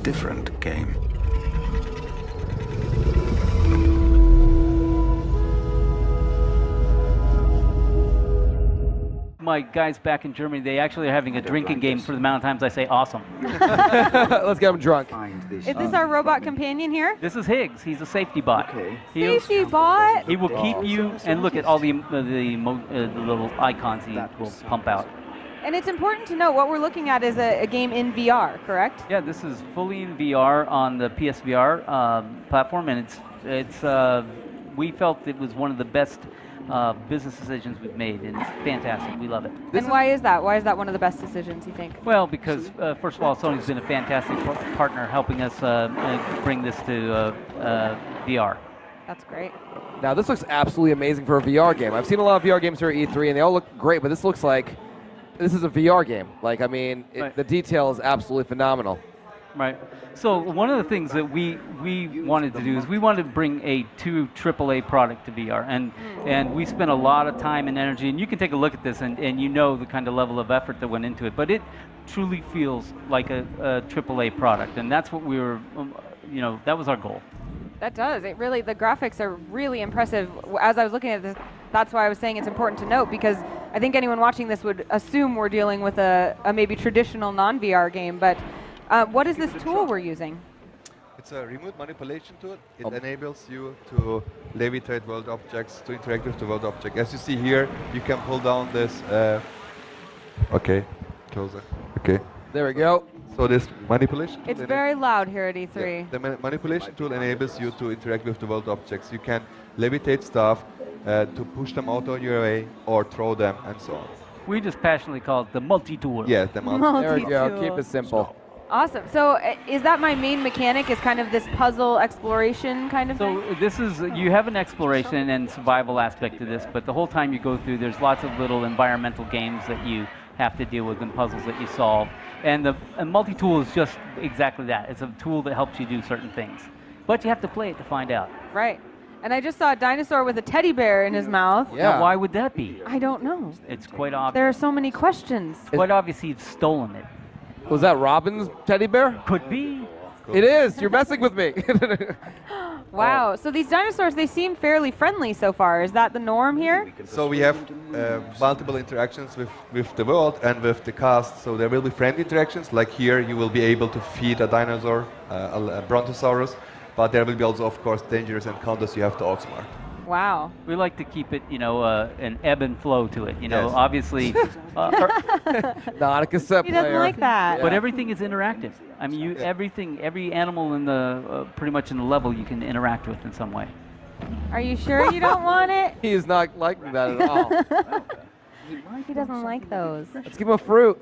different game. My guys back in Germany, they actually are having a drinking game for the amount of times I say awesome. Let's get him drunk. Is this our robot companion here? This is Higgs. He's a safety bot. Safety bot? He will keep you, and look at all the little icons he will pump out. And it's important to note what we're looking at is a game in VR, correct? Yeah, this is fully in VR on the PSVR platform, and we felt it was one of the best business decisions we've made, and it's fantastic. We love it. And why is that? Why is that one of the best decisions, you think? Well, because first of all, Sony's been a fantastic partner helping us bring this to VR. That's great. Now, this looks absolutely amazing for a VR game. I've seen a lot of VR games here at E3, and they all look great, but this looks like this is a VR game. Like, I mean, the detail is absolutely phenomenal. Right. So one of the things that we wanted to do is we wanted to bring a AAA product to VR, and we spent a lot of time and energy, and you can take a look at this and you know the kind of level of effort that went into it, but it truly feels like a AAA product, and that's what we were, that was our goal. That does. It really, the graphics are really impressive. As I was looking at this, that's why I was saying it's important to note, because I think anyone watching this would assume we're dealing with a maybe traditional non-VR game, but what is this tool we're using? It's a remote manipulation tool. It enables you to levitate world objects, to interact with the world object. As you see here, you can pull down this. Okay, closer. Okay. There we go. So this manipulation tool. It's very loud here at E3. Yeah, the manipulation tool enables you to interact with the world objects. You can levitate stuff, to push them out of your way, or throw them, and so on. We just passionately call it the multi-tool. Yes, the multi-tool. There we go. Keep it simple. Awesome. So is that my main mechanic, is kind of this puzzle exploration kind of thing? So this is, you have an exploration and survival aspect to this, but the whole time you go through, there's lots of little environmental games that you have to deal with and puzzles that you solve. And the multi-tool is just exactly that. It's a tool that helps you do certain things. But you have to play it to find out. Right. And I just saw a dinosaur with a teddy bear in his mouth. Yeah. Now, why would that be? I don't know. It's quite obvious. There are so many questions. It's quite obvious he's stolen it. Was that Robin's teddy bear? Could be. It is. You're messing with me. Wow. So these dinosaurs, they seem fairly friendly so far. Is that the norm here? So we have multiple interactions with the world and with the cast. So there will be friendly interactions, like here you will be able to feed a dinosaur, a brontosaurus, but there will be also, of course, dangerous encounters you have to outsmart. Wow. We like to keep it, an ebb and flow to it. Yes. Obviously. Not a cassette He player. doesn't like that. But everything is interactive. I mean, every animal in the pretty much in the level you can interact with in some way. Are you sure you don't want it? He is not liking that at all. He doesn't like those. Let's give him a fruit.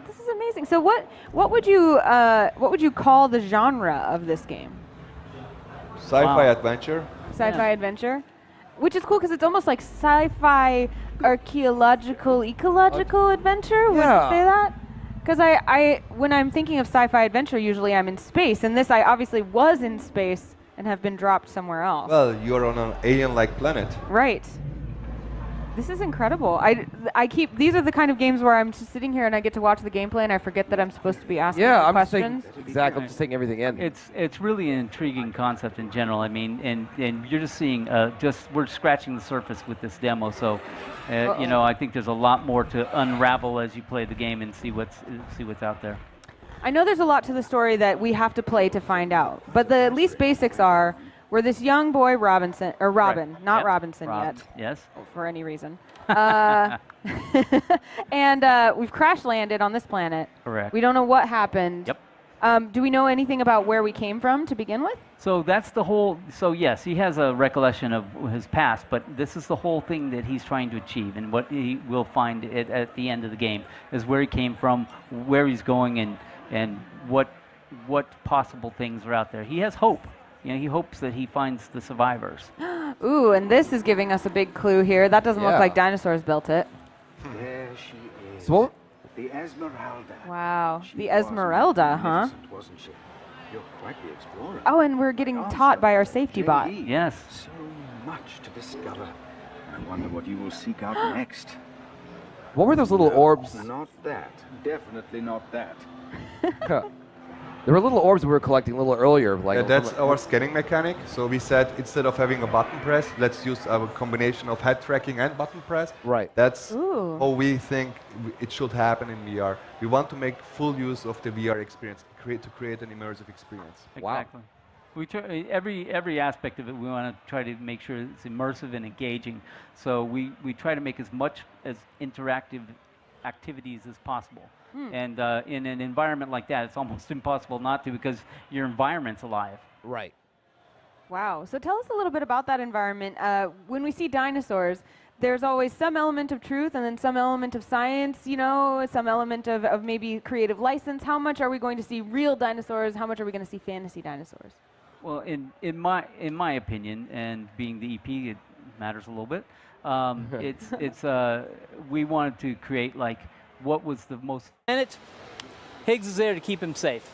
This is amazing. So what would you call the genre of this game? Sci-fi adventure. Sci-fi adventure, which is cool because it's almost like sci-fi archaeological ecological adventure. Would you say that? Because I when I'm thinking of sci-fi adventure, usually I'm in space, and this I obviously was in space and have been dropped somewhere else. Well, you're on an alien-like planet. Right. This is incredible. These are the kind of games where I'm just sitting here and I get to watch the gameplay and I forget that I'm supposed to be asking questions. Exactly, I'm just taking everything in. It's really an intriguing concept in general. I mean, and you're just seeing we're scratching the surface with this demo. So, I think there's a lot more to unravel as you play the game and see what's out there. I know there's a lot to the story that we have to play to find out, but the at least basics are. We're this young boy, Robin, Right. not Yep. Robinson Robin. yet. Yes. For any reason. And we've crash landed on this planet. Correct. We don't know what happened. Yep. Do we know anything about where we came from to begin with? So that's the whole. So yes, he has a recollection of his past, but this is the whole thing that he's trying to achieve, and what he will find at the end of the game is where he came from, where he's going, and what possible things are out there. He has hope. He hopes that he finds the survivors. Ooh, and this is giving us a big clue here. That doesn't look like dinosaurs built it. There she is. So, The Esmeralda. Wow. She The was Esmeralda, huh? magnificent, wasn't she? You're quite the explorer. Oh, and we're getting taught by our safety bot. Indeed. Yes. So much to discover. I wonder what you will seek out next. what were those little orbs? Not that. Definitely not that. There were little orbs we were collecting a little earlier. Like That's our scanning mechanic. So we said instead of having a button press, let's use a combination of head tracking and button press. Right. That's Ooh. how we think it should happen in VR. We want to make full use of the VR experience, to create an immersive experience. Exactly. We try, every aspect of it, we want to try to make sure it's immersive and engaging. So we try to make as much as interactive activities as possible. And in an environment like that, it's almost impossible not to, because your environment's alive. Right. Wow. So tell us a little bit about that environment. When we see dinosaurs, there's always some element of truth and then some element of science, you know, some element of maybe creative license. How much are we going to see real dinosaurs? How much are we going to see fantasy dinosaurs? Well, in my opinion, and being the EP, it matters a little bit. We wanted to create like what was the most. And Higgs is there to keep him safe.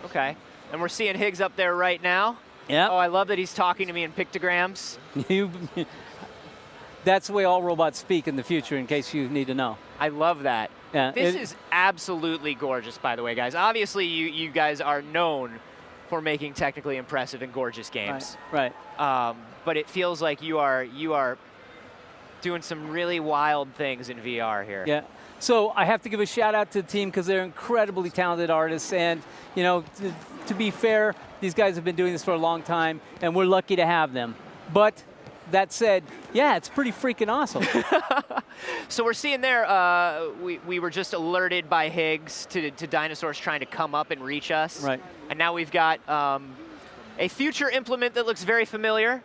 Okay. And we're seeing Higgs up there right now. Yeah. Oh, I love that he's talking to me in pictograms. That's the way all robots speak in the future, in case you need to know. I love that. Yeah, This is absolutely gorgeous, by the way, guys. Obviously, you guys are known for making technically impressive and gorgeous games. Right. But it feels like you are doing some really wild things in VR here. Yeah. So I have to give a shout out to the team because they're incredibly talented artists, and you know, to be fair, these guys have been doing this for a long time, and we're lucky to have them. But that said, yeah, it's pretty freaking awesome. So we're seeing there, we were just alerted by Higgs to dinosaurs trying to come up and reach us. Right. And now we've got a future implement that looks very familiar.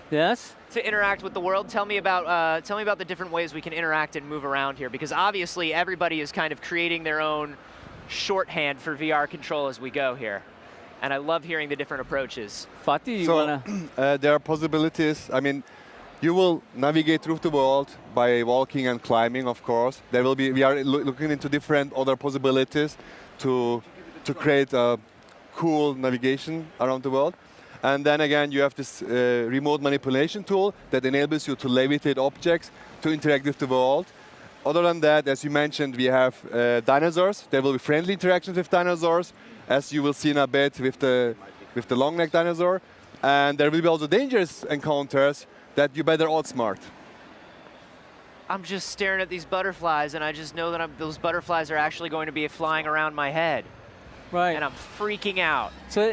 Yes. To interact with the world. Tell me about the different ways we can interact and move around here, because obviously everybody is kind of creating their own shorthand for VR control as we go here. And I love hearing the different approaches. Fatih, you wanna? There are possibilities. I mean, you will navigate through the world by walking and climbing, of course. There will be. We are looking into different other possibilities to create a cool navigation around the world. And then again, you have this remote manipulation tool that enables you to levitate objects to interact with the world. Other than that, as you mentioned, we have dinosaurs. There will be friendly interactions with dinosaurs, as you will see in a bit with the long-necked dinosaur. And there will be also dangerous encounters that you better outsmart. I'm just staring at these butterflies, and I just know that those butterflies are actually going to be flying around my head. Right. And I'm freaking out. So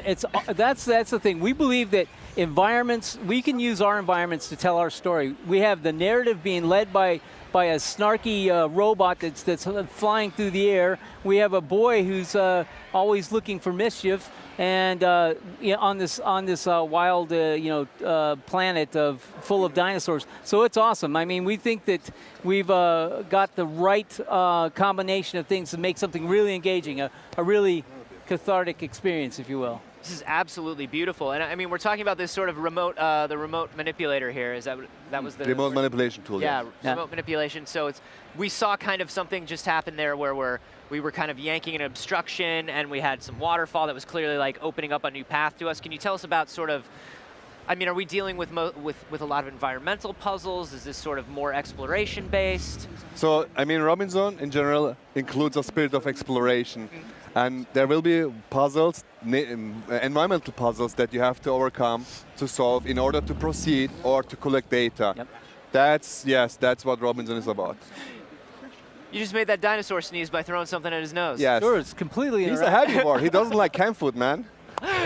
that's the thing. We believe that environments, we can use our environments to tell our story. We have the narrative being led by a snarky robot that's flying through the air. We have a boy who's always looking for mischief, and on this wild planet full of dinosaurs. So it's awesome. I mean, we think that we've got the right combination of things to make something really engaging, a really cathartic experience, if you will. This is absolutely beautiful, and I mean, we're talking about this sort of remote, the remote manipulator here. Is that was the remote manipulation tool? Yeah, remote manipulation. So we saw kind of something just happen there where we were kind of yanking an obstruction, and we had some waterfall that was clearly like opening up a new path to us. Can you tell us about sort of? I mean, are we dealing with a lot of environmental puzzles? Is this sort of more exploration based? So I mean, Robinson in general includes a spirit of exploration. And there will be puzzles, environmental puzzles that you have to overcome to solve in order to proceed or to collect data. Yep. That's what Robinson is about. You just made that dinosaur sneeze by throwing something at his nose. Yes. Sure, it's completely He's a herbivore. He doesn't like canned food, man.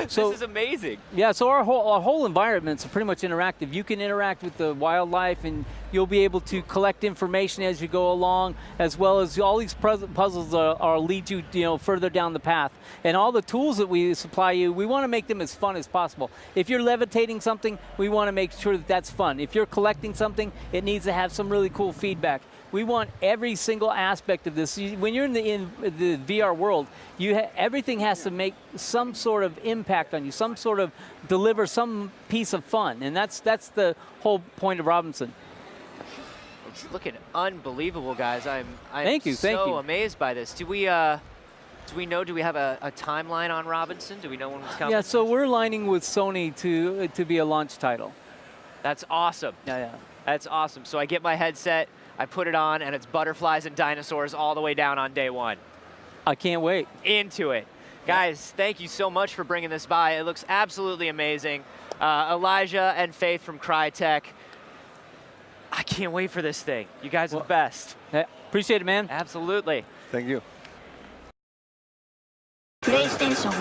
So, this is amazing. Yeah, so our whole environment's pretty much interactive. You can interact with the wildlife, and you'll be able to collect information as you go along, as well as all these puzzles are lead you further down the path. And all the tools that we supply you, we want to make them as fun as possible. If you're levitating something, we want to make sure that that's fun. If you're collecting something, it needs to have some really cool feedback. We want every single aspect of this. When you're in the VR world, everything has to make some sort of impact on you, some sort of deliver some piece of fun, and that's the whole point of Robinson. It's looking unbelievable, guys. I'm Thank you. so amazed by this. Do we have a timeline on Robinson? Do we know when it's coming? Yeah, so we're lining with Sony to be a launch title. That's awesome. Yeah. That's awesome. So I get my headset, I put it on, and it's butterflies and dinosaurs all the way down on day one. I can't wait. Into it. Guys, thank you so much for bringing this by. It looks absolutely amazing. Elijah and Faith from Crytek. I can't wait for this thing. You guys are the best. Appreciate it, man. Absolutely. Thank you. PlayStation